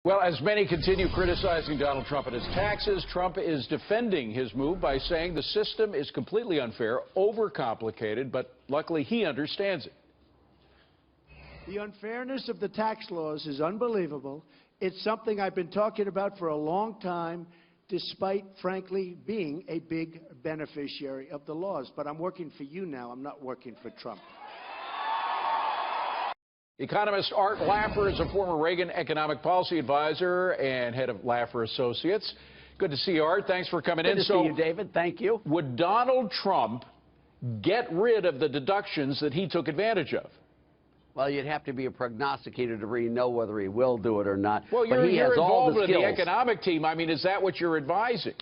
Well, as many continue criticizing Donald Trump and his taxes, Trump is defending his move by saying the system is completely unfair, overcomplicated, but luckily he understands it. The unfairness of the tax laws is unbelievable. It's something I've been talking about for a long time, despite, frankly, being a big beneficiary of the laws. But I'm working for you now. I'm not working for Trump. Economist Art Laffer is a former Reagan economic policy advisor and head of Laffer Associates. Good to see you, Art. Thanks for coming in. Good to see you, David. Thank you. Would Donald Trump get rid of the deductions that he took advantage of? Well, you'd have to be a prognosticator to really know whether he will do it or not. Well, but he you're has all involved the in skills. the economic team. I mean, is that what you're advising?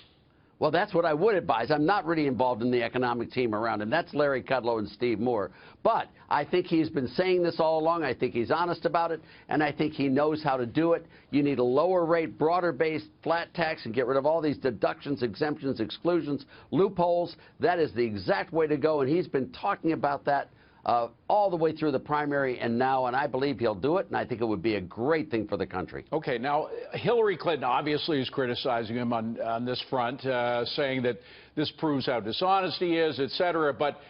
Well, that's what I would advise. I'm not really involved in the economic team around him. That's Larry Kudlow and Steve Moore. But I think he's been saying this all along. I think he's honest about it, and I think he knows how to do it. You need a lower rate, broader-based flat tax and get rid of all these deductions, exemptions, exclusions, loopholes. That is the exact way to go, and he's been talking about that all the way through the primary and now, and I believe he'll do it, and I think it would be a great thing for the country. Okay, now, Hillary Clinton obviously is criticizing him on this front, saying that this proves how dishonest he is, et cetera, but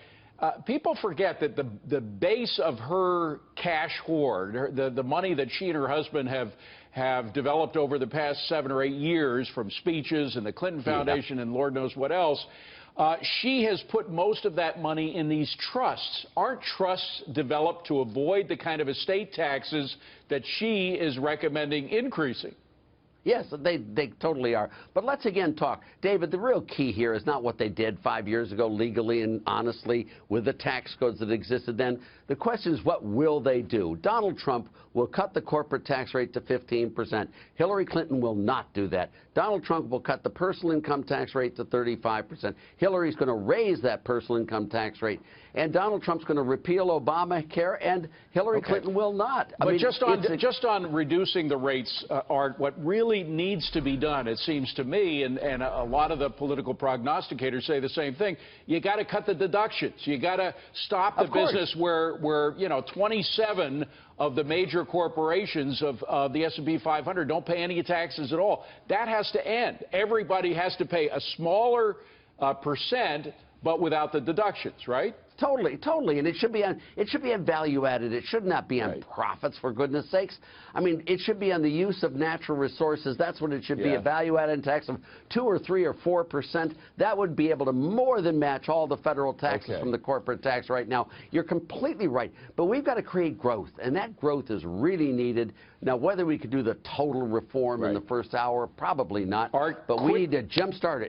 people forget that the base of her cash hoard, the money that she and her husband have developed over the past 7 or 8 years from speeches and the Clinton Foundation and Lord knows what else, she has put most of that money in these trusts. Aren't trusts developed to avoid the kind of estate taxes that she is recommending increasing? Yes, they totally are. But let's again talk. David, the real key here is not what they did 5 years ago legally and honestly with the tax codes that existed then. The question is, what will they do? Donald Trump will cut the corporate tax rate to 15%. Hillary Clinton will not do that. Donald Trump will cut the personal income tax rate to 35%. Hillary's going to raise that personal income tax rate. And Donald Trump's going to repeal Obamacare, and Hillary Clinton will not. But just on reducing the rates, Art, what really needs to be done, it seems to me, and a lot of the political prognosticators say the same thing, you got to cut the deductions. You got to stop the business where, you know, 27 of the major corporations of the S&P 500 don't pay any taxes at all. That has to end. Everybody has to pay a smaller percent, but without the deductions, right? Totally, and it should be on value added. It should not be on profits, for goodness sakes. I mean, it should be on the use of natural resources. That's what it should be. A value added tax of 2 or 3 or 4%. That would be able to more than match all the federal taxes from the corporate tax right now. You're completely right, but we've got to create growth, and that growth is really needed. Now, whether we could do the total reform in the first hour, probably not. But we need to jumpstart it.